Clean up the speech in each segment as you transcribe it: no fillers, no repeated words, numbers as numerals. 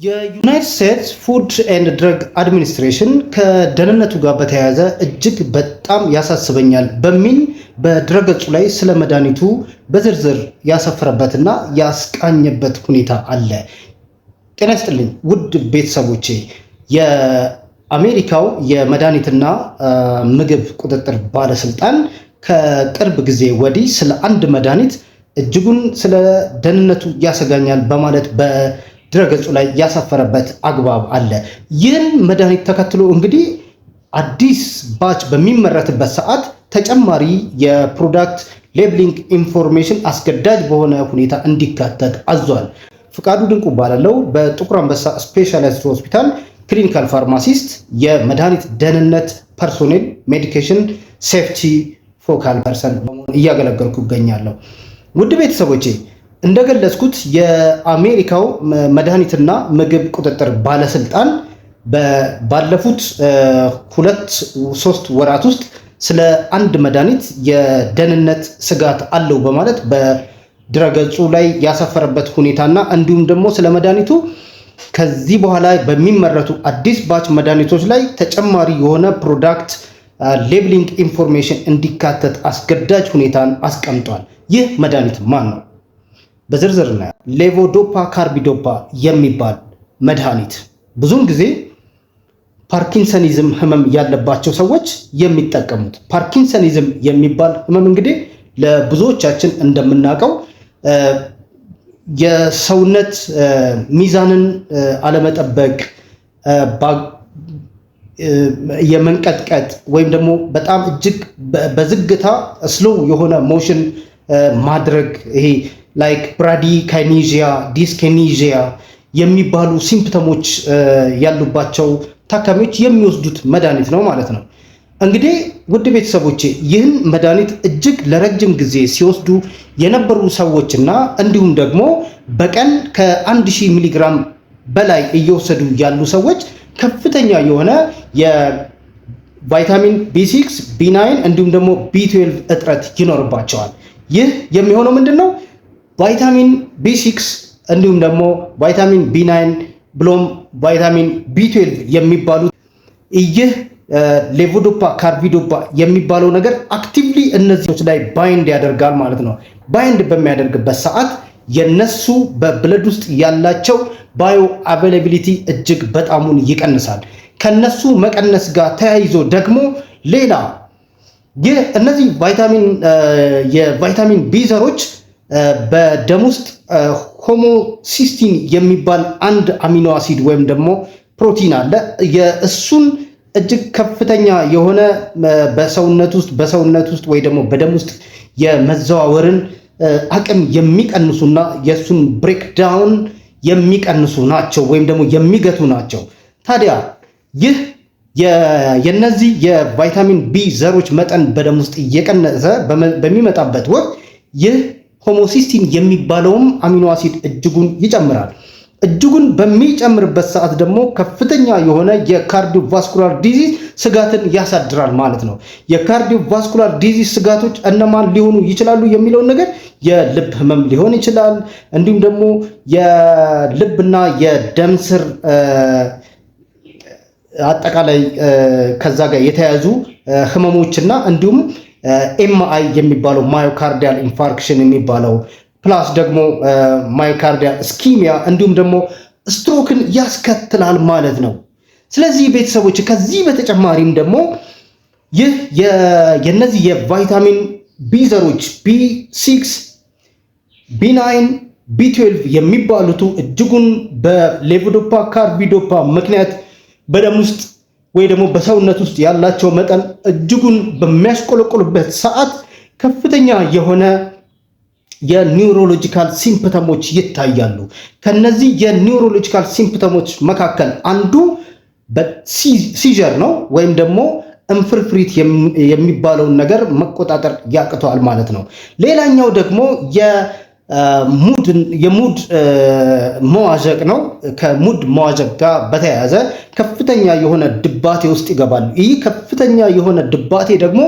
የዩናይትድ ስቴትስ ፉድ ኤንድ ድረግ አድሚኒስትሬሽን ከደህንነቱ ጋር በተያያዘ እጅግ በጣም ያሳስበኛል በሚል በድረገጹ ላይ ስለ መድኃኒቱ በዝርዝር ያሰፈረበትና ያስቃኘበት ሁኔታ አለ። ጤና ይስጥልኝ ውድ ቤተሰቦቼ። የአሜሪካው የመድኃኒትና ምግብ ቁጥጥር ባለስልጣን ከቅርብ ጊዜ ወዲህ ስለ አንድ መድኃኒት እጅጉን ስለ ደህንነቱ ያሰጋኛል በማለት ድረገጹ ላይ ያሰፈረበት አግባብ አለ። ይህን መድኃኒት ተከትሎ እንግዲህ አዲስ ባች በሚመረትበት ሰዓት ተጨማሪ የፕሮዳክት ሌብሊንግ ኢንፎርሜሽን አስገዳጅ በሆነ ሁኔታ እንዲካተት አዟል። ፍቃዱ ድንቁ ባላለው በጥቁር አንበሳ ስፔሻላይዝድ ሆስፒታል ክሊኒካል ፋርማሲስት የመድኃኒት ደህንነት ፐርሶኔል ሜዲኬሽን ሴፍቲ ፎካል ፐርሰን በመሆን እያገለገልኩ እገኛለሁ። ውድ ቤተሰቦቼ እንደገለጽኩት የአሜሪካው መድኃኒትና ምግብ ቁጥጥር ባለስልጣን ባለፉት 2-3 ወራት ውስጥ ስለ አንድ መድኃኒት የደህንነት ስጋት አለው በማለት በድረገጹ ላይ ያሰፈረበት ሁኔታና እንዲሁም ደግሞ ስለ መድኃኒቱ ከዚህ በኋላ በሚመረቱ አዲስ ባች መድኃኒቶች ላይ ተጨማሪ የሆነ ፕሮዳክት ሌብሊንግ ኢንፎርሜሽን እንዲካተት አስገዳጅ ሁኔታን አስቀምጧል። ይህ መድኃኒት ማን ነው? በዝርዝር እናያለን። ሌቮዶፓ ካርቢዶፓ የሚባል መድኃኒት ብዙውን ጊዜ ፓርኪንሰኒዝም ህመም ያለባቸው ሰዎች የሚጠቀሙት። ፓርኪንሰኒዝም የሚባል ህመም እንግዲህ ለብዙዎቻችን እንደምናውቀው የሰውነት ሚዛንን አለመጠበቅ፣ የመንቀጥቀጥ ወይም ደግሞ በጣም እጅግ በዝግታ ስሎው የሆነ ሞሽን ማድረግ ይሄ ላይክ ብራዲካይኔዥያ፣ ዲስኬኔዥያ የሚባሉ ሲምፕተሞች ያሉባቸው ታካሚዎች የሚወስዱት መድኃኒት ነው ማለት ነው። እንግዲህ ውድ ቤተሰቦቼ ይህን መድኃኒት እጅግ ለረጅም ጊዜ ሲወስዱ የነበሩ ሰዎችና እንዲሁም ደግሞ በቀን ከ1000 ሚሊግራም በላይ እየወሰዱ ያሉ ሰዎች ከፍተኛ የሆነ የቫይታሚን ቢ6፣ ቢ9 እንዲሁም ደግሞ ቢ12 እጥረት ይኖርባቸዋል። ይህ የሚሆነው ምንድን ነው? ቫይታሚን ቢ6 እንዲሁም ደግሞ ቫይታሚን ቢ9 ብሎም ቫይታሚን ቢ12 የሚባሉት ይህ ሌቮዶፓ ካርቢዶፓ የሚባለው ነገር አክቲቭሊ እነዚህዎች ላይ ባይንድ ያደርጋል ማለት ነው። ባይንድ በሚያደርግበት ሰዓት የነሱ በብለድ ውስጥ ያላቸው ባዮ አቬይላቢሊቲ እጅግ በጣሙን ይቀንሳል። ከነሱ መቀነስ ጋር ተያይዞ ደግሞ ሌላ እነዚህ የቫይታሚን ቢ ዘሮች በደም ውስጥ ሆሞሲስቲን የሚባል አንድ አሚኖ አሲድ ወይም ደግሞ ፕሮቲን አለ። የእሱን እጅግ ከፍተኛ የሆነ በሰውነት ውስጥ ወይ ደግሞ በደም ውስጥ የመዘዋወርን አቅም የሚቀንሱና የእሱን ብሬክዳውን የሚቀንሱ ናቸው ወይም ደግሞ የሚገቱ ናቸው። ታዲያ ይህ የነዚህ የቫይታሚን ቢ ዘሮች መጠን በደም ውስጥ እየቀነሰ በሚመጣበት ወቅት ይህ ሆሞሲስቲን የሚባለውም አሚኖ አሲድ እጅጉን ይጨምራል። እጅጉን በሚጨምርበት ሰዓት ደግሞ ከፍተኛ የሆነ የካርዲዮቫስኩላር ዲዚዝ ስጋትን ያሳድራል ማለት ነው። የካርዲዮቫስኩላር ዲዚዝ ስጋቶች እነማን ሊሆኑ ይችላሉ የሚለውን ነገር የልብ ህመም ሊሆን ይችላል። እንዲሁም ደግሞ የልብና የደም ስር አጠቃላይ ከዛ ጋር የተያያዙ ህመሞችና እንዲሁም ኤምአይ የሚባለው ማዮካርዲያል ኢንፋርክሽን የሚባለው ፕላስ ደግሞ ማዮካርዲያል ስኪሚያ እንዲሁም ደግሞ ስትሮክን ያስከትላል ማለት ነው። ስለዚህ ቤተሰቦች ከዚህ በተጨማሪም ደግሞ ይህ የነዚህ የቫይታሚን ቢ ዘሮች ቢ6፣ ቢ9፣ ቢ12 የሚባሉት እጅጉን በሌቮዶፓ ካርቢዶፓ ምክንያት በደም ውስጥ ወይ ደግሞ በሰውነት ውስጥ ያላቸው መጠን እጅጉን በሚያሽቆለቆሉበት ሰዓት ከፍተኛ የሆነ የኒውሮሎጂካል ሲምፕተሞች ይታያሉ። ከነዚህ የኒውሮሎጂካል ሲምፕተሞች መካከል አንዱ ሲጀር ነው ወይም ደግሞ እንፍርፍሪት የሚባለውን ነገር መቆጣጠር ያቅተዋል ማለት ነው። ሌላኛው ደግሞ የሙድ መዋዠቅ ነው። ከሙድ መዋዠቅ ጋር በተያያዘ ከፍተኛ የሆነ ድባቴ ውስጥ ይገባሉ። ይህ ከፍተኛ የሆነ ድባቴ ደግሞ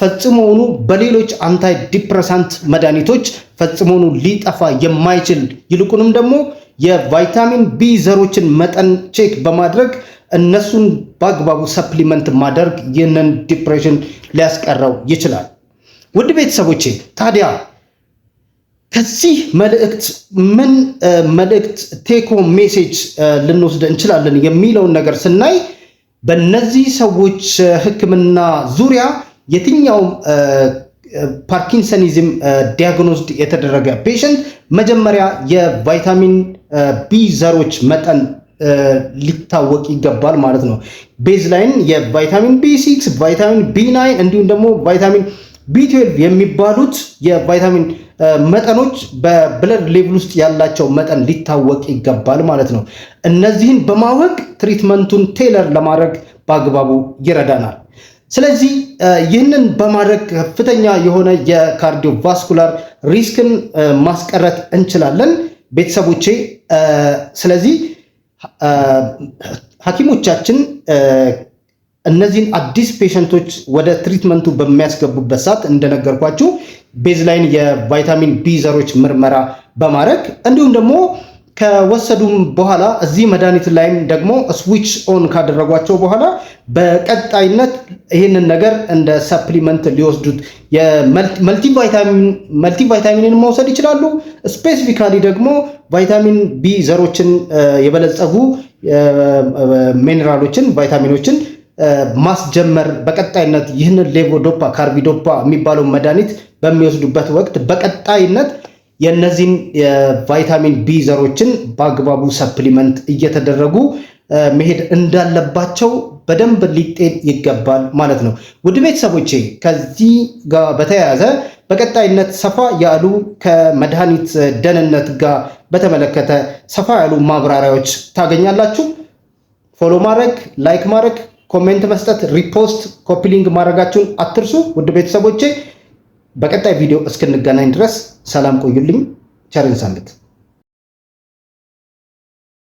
ፈጽሞውኑ በሌሎች አንታይ ዲፕረሳንት መድኃኒቶች ፈጽሞውኑ ሊጠፋ የማይችል ይልቁንም ደግሞ የቫይታሚን ቢ ዘሮችን መጠን ቼክ በማድረግ እነሱን በአግባቡ ሰፕሊመንት ማድረግ ይህንን ዲፕሬሽን ሊያስቀረው ይችላል። ውድ ቤተሰቦቼ ታዲያ ከዚህ መልእክት ምን መልእክት ቴክ ሆም ሜሴጅ ልንወስድ እንችላለን የሚለውን ነገር ስናይ በእነዚህ ሰዎች ሕክምና ዙሪያ የትኛውም ፓርኪንሰኒዝም ዲያግኖስድ የተደረገ ፔሸንት መጀመሪያ የቫይታሚን ቢ ዘሮች መጠን ሊታወቅ ይገባል ማለት ነው። ቤዝላይን የቫይታሚን ቢ6፣ ቫይታሚን ቢ9 እንዲሁም ደግሞ ቫይታሚን ቢ12 የሚባሉት የቫይታሚን መጠኖች በብለድ ሌቭል ውስጥ ያላቸው መጠን ሊታወቅ ይገባል ማለት ነው። እነዚህን በማወቅ ትሪትመንቱን ቴለር ለማድረግ በአግባቡ ይረዳናል። ስለዚህ ይህንን በማድረግ ከፍተኛ የሆነ የካርዲዮቫስኩላር ሪስክን ማስቀረት እንችላለን ቤተሰቦቼ። ስለዚህ ሐኪሞቻችን እነዚህን አዲስ ፔሸንቶች ወደ ትሪትመንቱ በሚያስገቡበት ሰዓት እንደነገርኳችሁ ቤዝላይን የቫይታሚን ቢ ዘሮች ምርመራ በማድረግ እንዲሁም ደግሞ ከወሰዱም በኋላ እዚህ መድኃኒት ላይም ደግሞ ስዊች ኦን ካደረጓቸው በኋላ በቀጣይነት ይህንን ነገር እንደ ሰፕሊመንት ሊወስዱት መልቲቫይታሚንን መውሰድ ይችላሉ። ስፔሲፊካሊ ደግሞ ቫይታሚን ቢ ዘሮችን የበለጸጉ ሚኔራሎችን ቫይታሚኖችን ማስጀመር በቀጣይነት ይህንን ሌቮዶፓ ካርቢዶፓ የሚባለው መድኃኒት በሚወስዱበት ወቅት በቀጣይነት የነዚህን የቫይታሚን ቢ ዘሮችን በአግባቡ ሰፕሊመንት እየተደረጉ መሄድ እንዳለባቸው በደንብ ሊጤን ይገባል ማለት ነው። ውድ ቤተሰቦቼ ከዚህ ጋር በተያያዘ በቀጣይነት ሰፋ ያሉ ከመድኃኒት ደህንነት ጋር በተመለከተ ሰፋ ያሉ ማብራሪያዎች ታገኛላችሁ። ፎሎ ማድረግ፣ ላይክ ማድረግ፣ ኮሜንት መስጠት፣ ሪፖስት፣ ኮፒሊንግ ማድረጋችሁን አትርሱ። ውድ ቤተሰቦቼ በቀጣይ ቪዲዮ እስክንገናኝ ድረስ ሰላም ቆዩልኝ። ቸርን ሰንብት።